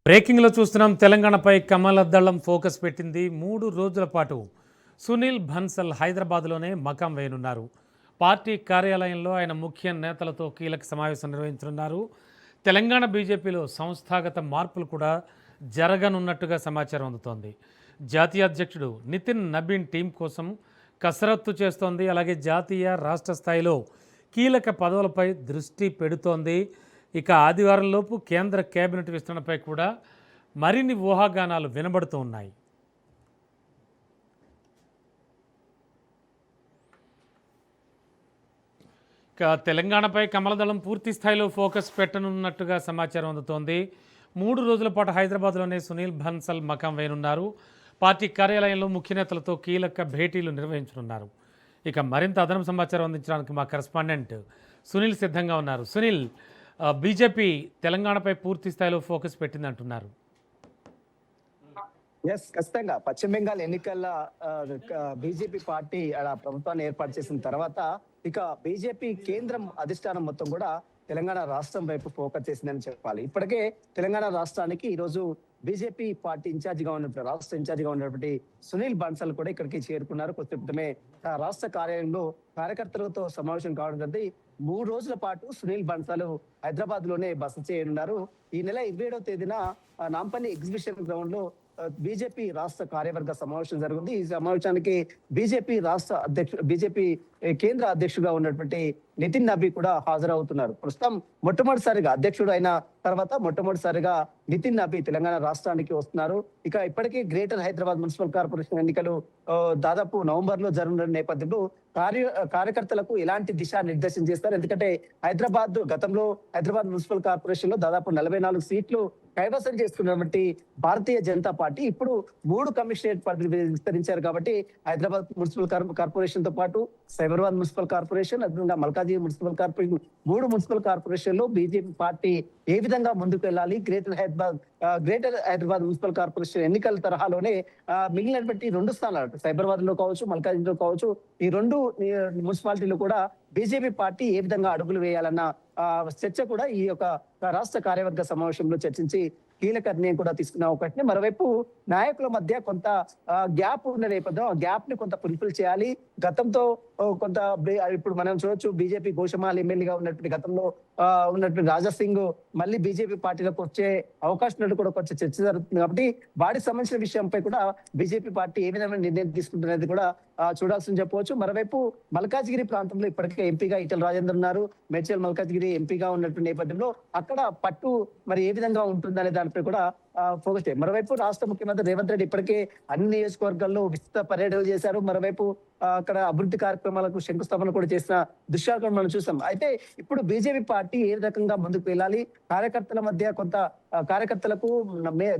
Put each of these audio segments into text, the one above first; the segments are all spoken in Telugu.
బ్రేకింగ్లో చూస్తున్నాం. తెలంగాణపై కమల దళం ఫోకస్ పెట్టింది. 3 రోజుల పాటు సునీల్ బన్సల్ హైదరాబాద్లోనే మకాం వేయనున్నారు. పార్టీ కార్యాలయంలో ఆయన ముఖ్య నేతలతో కీలక సమావేశం నిర్వహించనున్నారు. తెలంగాణ బీజేపీలో సంస్థాగత మార్పులు కూడా జరగనున్నట్టుగా సమాచారం అందుతోంది. జాతీయ అధ్యక్షుడు నితిన్ నబీన్ టీం కోసం కసరత్తు చేస్తోంది. అలాగే జాతీయ రాష్ట్ర స్థాయిలో కీలక పదవులపై దృష్టి పెడుతోంది. ఇక ఆదివారంలోపు కేంద్ర కేబినెట్ విస్తరణపై కూడా మరిన్ని ఊహాగానాలు వినబడుతూ ఉన్నాయి. ఇక తెలంగాణపై కమలదళం పూర్తి స్థాయిలో ఫోకస్ పెట్టనున్నట్టుగా సమాచారం అందుతోంది. 3 రోజుల పాటు హైదరాబాద్లోనే సునీల్ బన్సల్ మకాం వేయనున్నారు. పార్టీ కార్యాలయంలో ముఖ్య నేతలతో కీలక భేటీలు నిర్వహించనున్నారు. ఇక మరింత అదనపు సమాచారం అందించడానికి మా కరెస్పాండెంట్ సునీల్ సిద్ధంగా ఉన్నారు. సునీల్, బీజేపీ తెలంగాణపై పూర్తి స్థాయిలో ఫోకస్ పెట్టిందంటున్నారు. ఖచ్చితంగా పశ్చిమ బెంగాల్ ఎన్నికల బీజేపీ పార్టీ ప్రభుత్వాన్ని ఏర్పాటు చేసిన తర్వాత ఇక బీజేపీ కేంద్రం అధిష్టానం మొత్తం కూడా తెలంగాణ రాష్ట్రం వైపు ఫోకస్ చేసిందని చెప్పాలి. ఇప్పటికే తెలంగాణ రాష్ట్రానికి ఈ రోజు బీజేపీ పార్టీ రాష్ట్ర ఇన్ఛార్జిగా ఉన్నటువంటి సునీల్ బన్సల్ కూడా ఇక్కడికి చేరుకున్నారు. కొద్దిమే రాష్ట్ర కార్యాలయంలో కార్యకర్తలతో సమావేశం కావడం జరిగింది. 3 రోజుల పాటు సునీల్ బన్సల్ హైదరాబాద్ లోనే బస చేయనున్నారు. ఈ నెల 27వ తేదీన నాంపల్లి ఎగ్జిబిషన్ గ్రౌండ్ లో బీజేపీ రాష్ట్ర కార్యవర్గ సమావేశం జరిగింది. ఈ సమావేశానికి బీజేపీ కేంద్ర అధ్యక్షుడుగా ఉన్నటువంటి నితిన్ నబీ కూడా హాజరవుతున్నారు. ప్రస్తుతం మొట్టమొదటిసారిగా అధ్యక్షుడు అయిన తర్వాత మొట్టమొదటిసారిగా నితిన్ నబీ తెలంగాణ రాష్ట్రానికి వస్తున్నారు. ఇక ఇప్పటికీ గ్రేటర్ హైదరాబాద్ మున్సిపల్ కార్పొరేషన్ ఎన్నికలు దాదాపు నవంబర్ లో జరగనున్న నేపథ్యంలో కార్యకర్తలకు ఎలాంటి దిశా నిర్దేశం చేస్తారు. ఎందుకంటే గతంలో హైదరాబాద్ మున్సిపల్ కార్పొరేషన్ లో దాదాపు 44 సీట్లు కైవసం చేస్తున్నటువంటి భారతీయ జనతా పార్టీ ఇప్పుడు 3 కమిషనరేట్ పరిధిని విస్తరించారు. కాబట్టి హైదరాబాద్ మున్సిపల్ కార్పొరేషన్ తో పాటు సైబరాబాద్ మున్సిపల్ కార్పొరేషన్, అదేవిధంగా Malkajgiri municipal corporation, 3 municipal corporation లో బీజేపీ పార్టీ ఏ విధంగా ముందుకు వెళ్ళాలి, గ్రేటర్ హైదరాబాద్ మున్సిపల్ కార్పొరేషన్ ఎన్నికల తరహాలోనే మిగిలినటువంటి 2 స్థానాలు సైబరాబాద్ లో కావచ్చు, మల్కాజిగిరిలో కావచ్చు, ఈ 2 మున్సిపాలిటీలు కూడా బీజేపీ పార్టీ ఏ విధంగా అడుగులు వేయాలన్న చర్చ కూడా ఈ యొక్క రాష్ట్ర కార్యవర్గ సమావేశంలో చర్చించి కీలక నిర్ణయం కూడా తీసుకునే అవకాశం. మరోవైపు నాయకుల మధ్య కొంత గ్యాప్ ఉన్న నేపథ్యం, ఆ గ్యాప్ ని కొంత ఫుల్ఫిల్ చేయాలి. గతంతో కొంత ఇప్పుడు మనం చూడొచ్చు, బీజేపీ గోషమాల్ ఎమ్మెల్యేగా ఉన్నటువంటి గతంలో ఉన్నటువంటి రాజా సింగ్ మళ్ళీ బీజేపీ పార్టీలోకి వచ్చే అవకాశం కూడా కొంచెం చర్చ జరుగుతుంది. కాబట్టి వాటికి సంబంధించిన విషయంపై కూడా బీజేపీ పార్టీ ఏ విధమైన నిర్ణయం తీసుకుంటున్నది కూడా చూడాల్సింది చెప్పవచ్చు. మరోవైపు మల్కాజ్గిరి ప్రాంతంలో ఇప్పటికే ఎంపీగా ఈటెల రాజేందర్ ఉన్నారు. మేడ్చల్ మల్కాజ్గిరి ఎంపీగా ఉన్నటువంటి నేపథ్యంలో అక్కడ పట్టు మరి ఏ విధంగా ఉంటుందనే దానిపై కూడా ఫోకస్ చేయాలి. మరోవైపు రాష్ట్ర ముఖ్యమంత్రి రేవంత్ రెడ్డి ఇప్పటికే అన్ని నియోజకవర్గాల్లో విస్తృత పర్యటన చేశారు. మరోవైపు అక్కడ అభివృద్ధి కార్యక్రమాలకు శంకుస్థాపన కూడా చేసిన దృశ్యాలను మనం చూసాం. అయితే ఇప్పుడు బీజేపీ పార్టీ ఏ రకంగా ముందుకు వెళ్ళాలి, కార్యకర్తల మధ్య కొంత కార్యకర్తలకు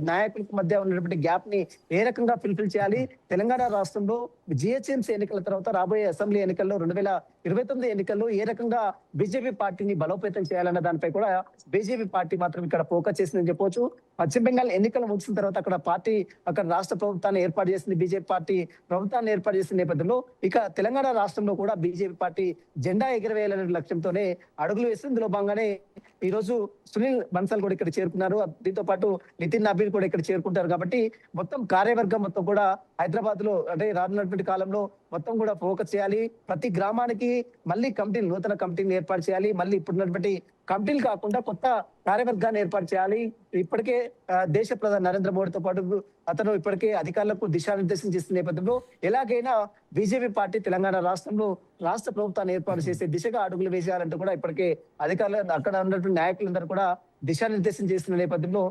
నాయకులకు మధ్య ఉన్నటువంటి గ్యాప్ ని ఏ రకంగా ఫుల్ఫిల్ చేయాలి, తెలంగాణ రాష్ట్రంలో జిహెచ్ఎంసీ ఎన్నికల తర్వాత రాబోయే అసెంబ్లీ ఎన్నికల్లో 2029 ఎన్నికల్లో ఏ రకంగా బీజేపీ పార్టీని బలోపేతం చేయాలన్న దానిపై కూడా బీజేపీ పార్టీ మాత్రం ఇక్కడ ఫోకస్ చేసిందని చెప్పొచ్చు. పశ్చిమ బెంగాల్ ఎన్నికలు ముగిసిన తర్వాత అక్కడ రాష్ట్ర ప్రభుత్వాన్ని ఏర్పాటు చేసింది బీజేపీ పార్టీ. ప్రభుత్వాన్ని ఏర్పాటు చేసిన నేపథ్యంలో ఇక తెలంగాణ రాష్ట్రంలో కూడా బీజేపీ పార్టీ జెండా ఎగరవేయాలనే లక్ష్యంతోనే అడుగులు వేస్తుంది. ఇందులో భాగంగానే ఈ రోజు సునీల్ బన్సల్ కూడా ఇక్కడ చేరుకున్నారు. దీంతో పాటు నితిన్ నబీన్ కూడా ఇక్కడ చేరుకుంటారు. కాబట్టి మొత్తం కార్యవర్గం మొత్తం కూడా హైదరాబాద్ లో అంటే రానున్నటువంటి కాలంలో మొత్తం కూడా ఫోకస్ చేయాలి. ప్రతి గ్రామానికి మళ్ళీ నూతన కమిటీని ఏర్పాటు చేయాలి. మళ్ళీ ఇప్పుడున్నటువంటి కమిటీలు కాకుండా కొత్త కార్యవర్గాన్ని ఏర్పాటు చేయాలి. ఇప్పటికే దేశ ప్రధాని నరేంద్ర మోడీతో పాటు అతను ఇప్పటికే అధికారులకు దిశానిర్దేశం చేసిన నేపథ్యంలో ఎలాగైనా బీజేపీ పార్టీ తెలంగాణ రాష్ట్రంలో రాష్ట్ర ప్రభుత్వాన్ని ఏర్పాటు చేసే దిశగా అడుగులు వేసేయాలంటూ కూడా ఇప్పటికే అధికారులు అక్కడ ఉన్నటువంటి నాయకులందరూ కూడా దిశానిర్దేశం చేస్తున్న నేపథ్యంలో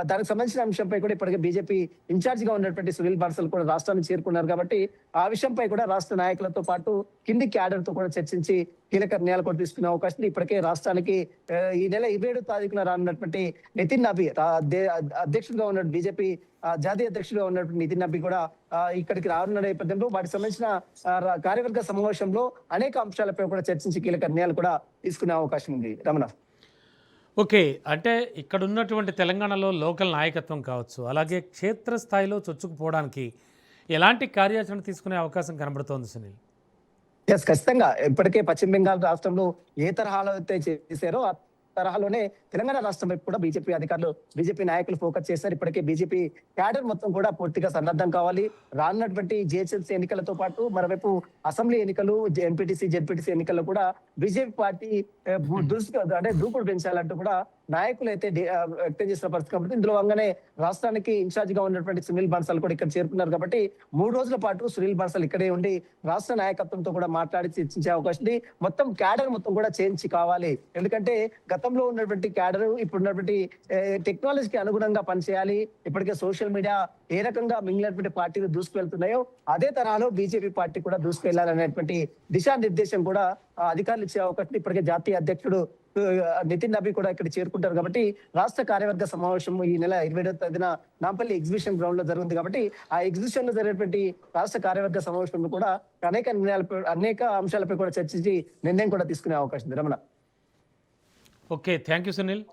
దానికి సంబంధించిన అంశంపై కూడా ఇప్పటికే బీజేపీ ఇన్ఛార్జ్ గా ఉన్నటువంటి సునీల్ బన్సల్ కూడా రాష్ట్రానికి చేరుకున్నారు. కాబట్టి ఆ విషయంపై కూడా రాష్ట్ర నాయకులతో పాటు కింది క్యాడర్ తో కూడా చర్చించి కీలక నిర్ణయాలు కూడా తీసుకునే అవకాశం. ఇప్పటికే రాష్ట్రానికి ఈ నెల 27వ తారీఖున రానున్నటువంటి నితిన్ నబీ అధ్యక్షుడిగా ఉన్న బీజేపీ జాతీయ అధ్యక్షుడిగా ఉన్నటువంటి నితిన్ నబీ కూడా ఇక్కడికి రానున్న నేపథ్యంలో వాటికి సంబంధించిన కార్యవర్గ సమావేశంలో అనేక అంశాలపై కూడా చర్చించి కీలక నిర్ణయాలు కూడా తీసుకునే అవకాశం ఉంది. రమణ. ఓకే, అంటే ఇక్కడ ఉన్నటువంటి తెలంగాణలో లోకల్ నాయకత్వం కావచ్చు, అలాగే క్షేత్రస్థాయిలో చొచ్చుకుపోవడానికి ఎలాంటి కార్యాచరణ తీసుకునే అవకాశం కనబడుతోంది సునీల్? ఖచ్చితంగా ఇప్పటికే పశ్చిమ బెంగాల్ రాష్ట్రంలో ఏ తరహాలో అయితే చేశారో తరహాలోనే తెలంగాణ రాష్ట్రం వైపు కూడా బీజేపీ అధికారులు, బీజేపీ నాయకులు ఫోకస్ చేశారు. ఇప్పటికే బీజేపీ క్యాడర్ మొత్తం కూడా పూర్తిగా సన్నద్ధం కావాలి. రానున్నటువంటి జిహెచ్ఎంసీ ఎన్నికలతో పాటు మరోవైపు అసెంబ్లీ ఎన్నికలు, ఎంపీటీసీ, జెడ్పీటీసీ ఎన్నికల్లో కూడా బీజేపీ పార్టీ దూకుడు పెంచాలంటూ కూడా నాయకులు అయితే వ్యక్తం చేసిన పరిస్థితి కాబట్టి ఇందులో భాగంగానే రాష్ట్రానికి ఇన్ఛార్జ్ గా ఉన్నటువంటి సునీల్ బన్సల్ కూడా ఇక్కడ చేరుకున్నారు. కాబట్టి 3 రోజుల పాటు సునీల్ బన్సల్ ఇక్కడే ఉండి రాష్ట్ర నాయకత్వంతో కూడా మాట్లాడి చర్చించే అవకాశం ఉంది. మొత్తం క్యాడర్ మొత్తం కూడా చేంజ్ కావాలి. ఎందుకంటే గతంలో ఉన్నటువంటి క్యాడర్ ఇప్పుడు ఉన్నటువంటి టెక్నాలజీకి అనుగుణంగా పనిచేయాలి. ఇప్పటికే సోషల్ మీడియా ఏ రకంగా మిగిలినటువంటి పార్టీలు దూసుకువెళ్తున్నాయో అదే తరహాలో బీజేపీ పార్టీ కూడా దూసుకెళ్లాలనేటువంటి దిశానిర్దేశం కూడా అధికారులు ఇచ్చే అవకాశం ఇప్పటికే జాతీయ అధ్యక్షుడు నితిన్ నబీ కూడా ఇక్కడ చేరుకుంటారు. కాబట్టి రాష్ట్ర కార్యవర్గ సమావేశం ఈ నెల 27వ తేదీన నాంపల్లి ఎగ్జిబిషన్ గ్రౌండ్ లో జరుగుతుంది. కాబట్టి ఆ ఎగ్జిబిషన్ లో జరిగినటువంటి రాష్ట్ర కార్యవర్గ సమావేశంలో కూడా అనేక అంశాలపై కూడా చర్చించి నిర్ణయం కూడా తీసుకునే అవకాశం ఉంది. Ramana. Okay, thank you Sunil.